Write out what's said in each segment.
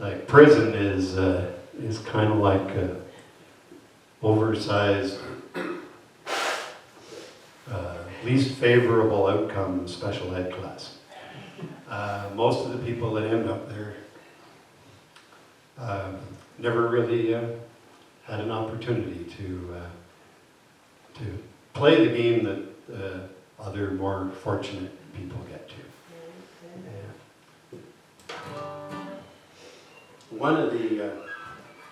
like prison is kind of like a oversized, least favorable outcome special ed class. Most of the people that end up there never really had an opportunity to play the game that other more fortunate people get to. Yeah. One of the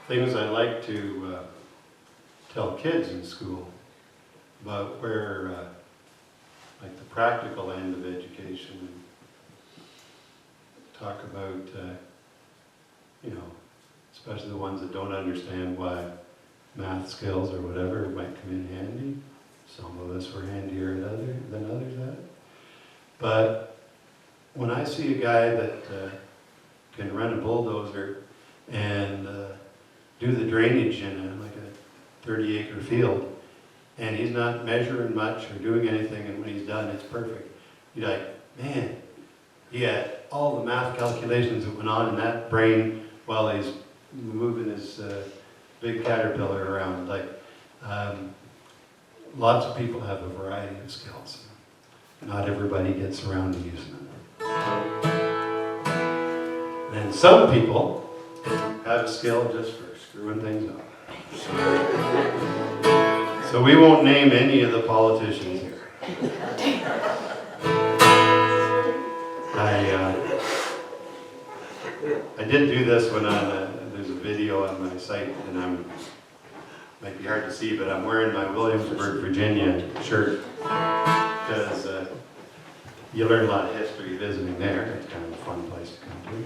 things I like to tell kids in school about where, like the practical end of education, and talk about, you know, especially the ones that don't understand why math skills or whatever might come in handy. Some of us were handier than others at it. But when I see a guy that can run a bulldozer and do the drainage in like a 30-acre field, and he's not measuring much or doing anything, and when he's done, it's perfect. You're like, man, he had all the math calculations that went on in that brain while he's moving his big caterpillar around. Like, lots of people have a variety of skills. Not everybody gets around to using them. And some people have a skill just for screwing things up. So we won't name any of the politicians here. I did do this when there's a video on my site, and might be hard to see, but I'm wearing my Williamsburg, Virginia shirt because you learn a lot of history visiting there. It's kind of a fun place to come to.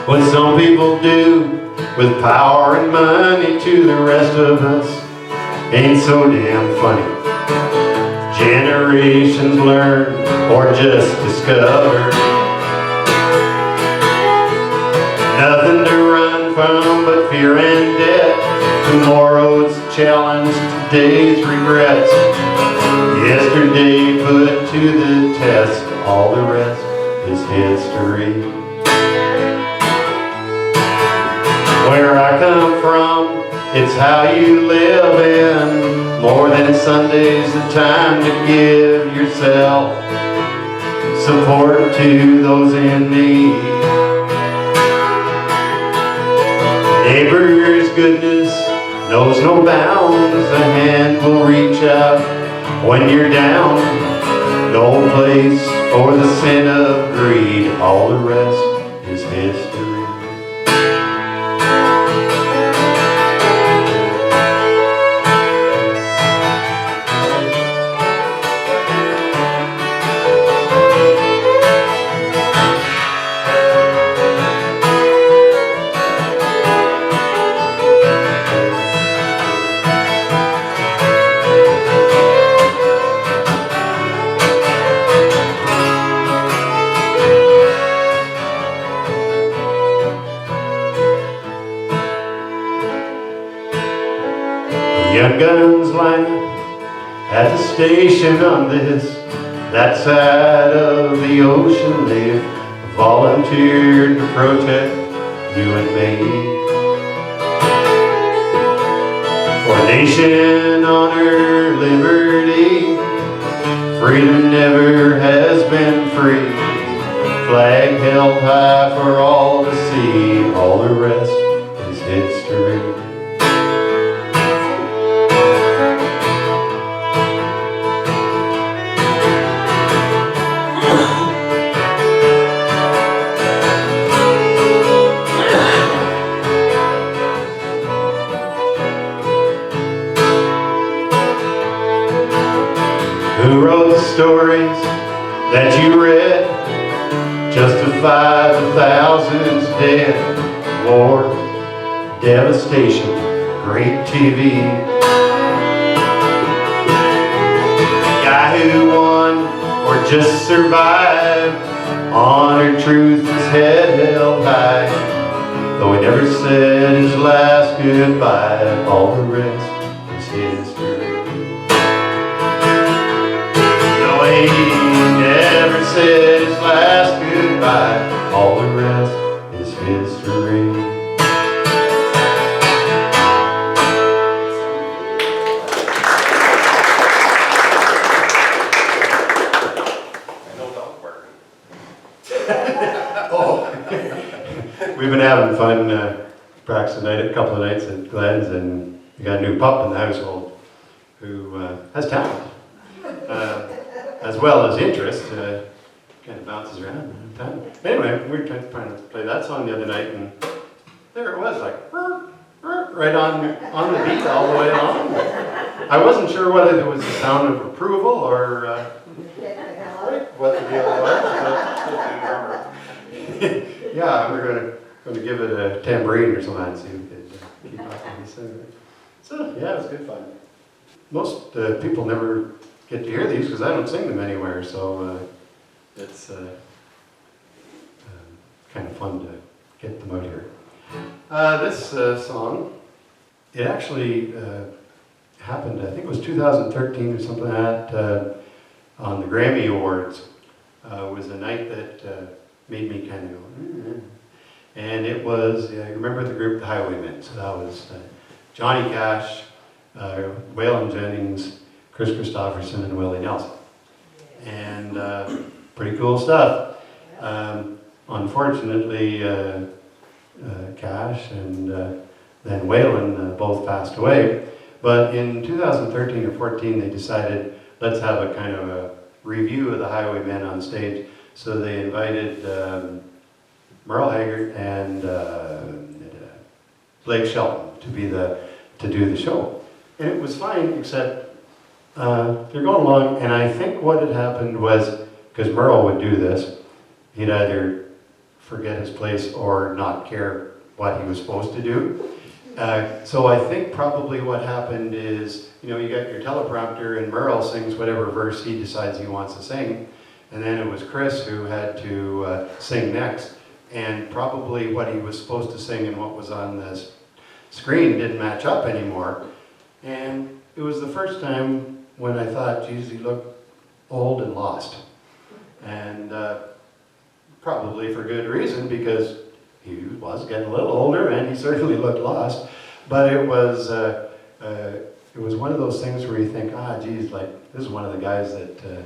What some people do with power and money to the rest of us ain't so damn funny. Generations learn or just discover nothing to run from but fear and debt. Tomorrow's challenge, today's regrets. Yesterday put to the test, all the rest is history. Where I come from, it's how you live in. More than Sunday's the time to give yourself support to those in need. Neighbors' goodness knows no bounds. A hand will reach out when you're down. No place for the sin of greed. All the rest is history. Young guns line up at the station on that side of the ocean. They've volunteered to protect you and me. For nation, honor, liberty, freedom never has been free. Flag held high for all to see. All the rest is history. Who wrote the stories that you read? Justify the thousands dead. War, devastation, great TV. The guy who won or just survived, honor, truth, his head held high. Though he never said his last goodbye, all the rest is history. Though he never said his last goodbye, all the rest is history. We've been having fun practicing a couple of nights at Glenn's, and we got a new pup in the household who has talent, as well as interest. Kind of bounces around. Anyway, we were trying to play that song the other night, and there it was, like right on the beat all the way along. I wasn't sure whether it was the sound of approval or what the deal was. Yeah, we're going to give it a tambourine or something and see if we could keep up with these things. So, yeah, it was good fun. Most people never get to hear these because I don't sing them anywhere, so it's kind of fun to get them out here. This song, it actually happened, I think it was 2013 or something like that, on the Grammy Awards. Was a night that made me kind of go, and it was, you remember the group The Highwaymen? So that was Johnny Cash, Waylon Jennings, Chris Christopherson, and Willie Nelson. And pretty cool stuff. Unfortunately, Cash and then Waylon both passed away. But in 2013 or 14, they decided, let's have a kind of a review of the Highwaymen on stage. So they invited Merle Haggard and Blake Shelton to do the show. And it was fine, except they're going along, and I think what had happened was, because Merle would do this, he'd either forget his place or not care what he was supposed to do. So I think probably what happened is, you got your teleprompter and Merle sings whatever verse he decides he wants to sing. And then it was Chris who had to sing next. And probably what he was supposed to sing and what was on the screen didn't match up anymore. And it was the first time when I thought, geez, he looked old and lost. And probably for good reason, because he was getting a little older and he certainly looked lost. But it was one of those things where you think, geez, like this is one of the guys that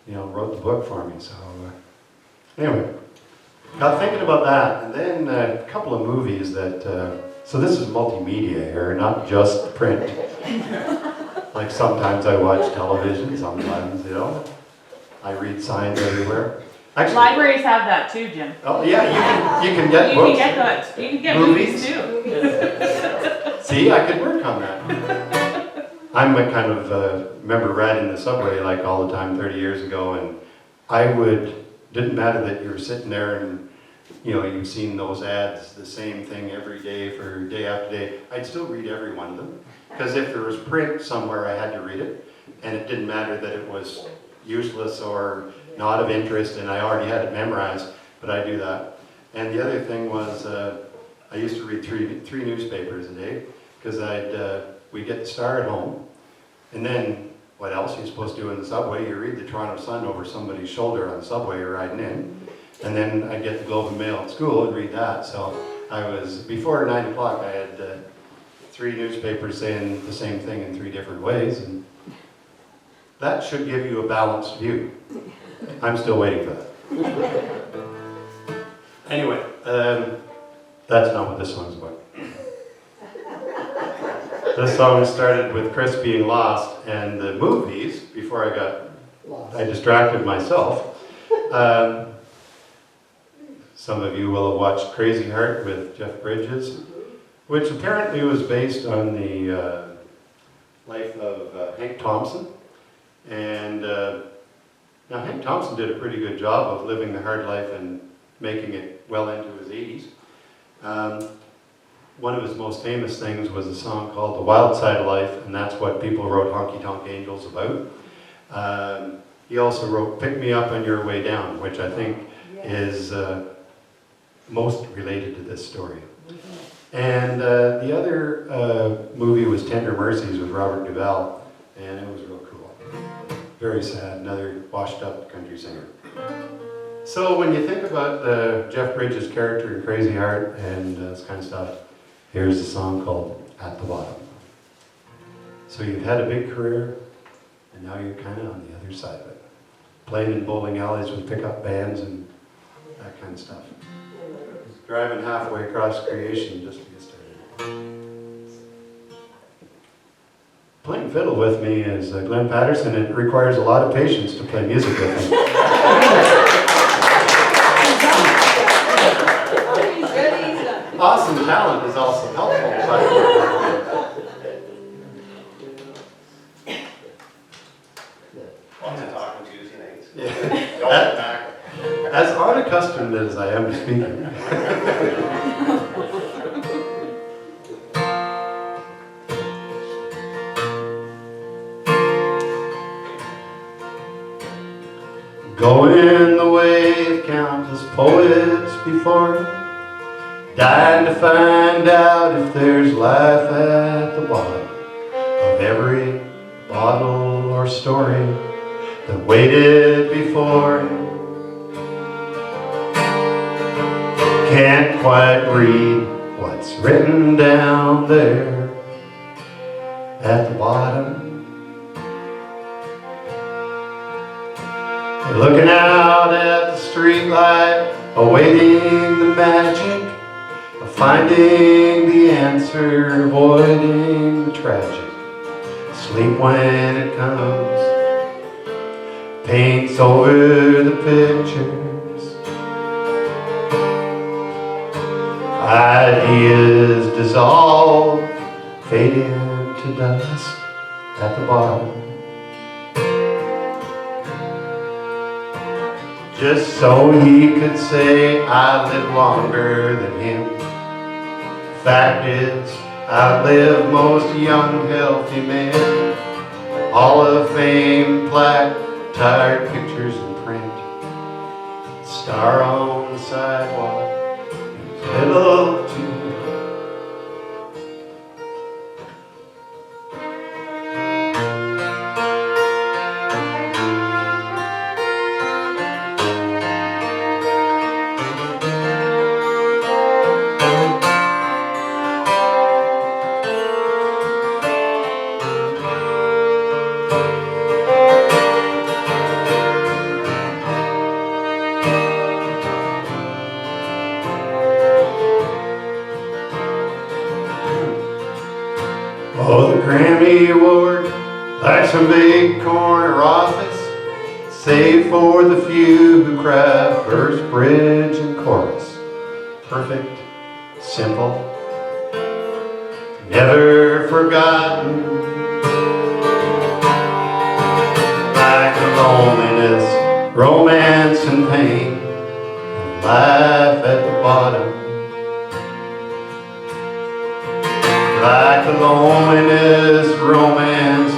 wrote the book for me. So anyway, got thinking about that, and then a couple of movies that. So this is multimedia here, not just print. Like sometimes I watch television, sometimes I read signs everywhere. Actually, libraries have that too, Jim. Oh yeah, you can get books. You can get that. You can get movies too. See, I could work on that. I'm a kind of remember riding the subway like all the time 30 years ago, and didn't matter that you were sitting there and you've seen those ads, the same thing every day for day after day. I'd still read every one of them, because if there was print somewhere, I had to read it, and it didn't matter that it was useless or not of interest, and I already had it memorized, but I do that. And the other thing was, I used to read three newspapers a day, because we'd get the Star at home, and then what else are you supposed to do in the subway? You read the Toronto Sun over somebody's shoulder on the subway you're riding in, and then I'd get the Globe and Mail at school and read that. So before 9 o'clock, I had 3 newspapers saying the same thing in 3 different ways, and that should give you a balanced view. I'm still waiting for that. Anyway, that's not what this song's about. This song started with Chris being lost, and the movies, before I distracted myself. Some of you will have watched Crazy Heart with Jeff Bridges, which apparently was based on the life of Hank Thompson. And now Hank Thompson did a pretty good job of living the hard life and making it well into his 80s. One of his most famous things was a song called The Wild Side of Life, and that's what people wrote Honky Tonk Angels about. He also wrote Pick Me Up on Your Way Down, which I think is most related to this story. And the other movie was Tender Mercies with Robert Duvall, and it was real cool. Very sad, another washed up country singer. So when you think about Jeff Bridges' character in Crazy Heart and this kind of stuff, here's a song called At the Bottom. So you've had a big career, and now you're kind of on the other side of it. Playing in bowling alleys with pickup bands and that kind of stuff. Driving halfway across creation just to get started. Playing fiddle with me is Glenn Patterson. It requires a lot of patience to play music with him. Awesome talent is also helpful. Lots of talking to you tonight. Yeah. As unaccustomed as I am to speaking. Going the way of countless poets before me, dying to find out if there's life at the bottom of every bottle or story that waited before me. Can't quite read what's written down there at the bottom. You're looking out at the streetlight, awaiting the magic of finding the answer, avoiding the tragic. Sleep when it comes, paints over the pictures. Ideas dissolve, fade into dust at the bottom. Just so he could say I live longer than him. Fact is, outlive most young, healthy men. Hall of Fame plaque, tired pictures in print. Star on the sidewalk. Little too oh, the Grammy Award, like some big corner office, save for the few who cry first bridge and chorus. Perfect, simple, never forgotten. Like the loneliness, romance and pain, of life at the bottom. Like the loneliness, romance,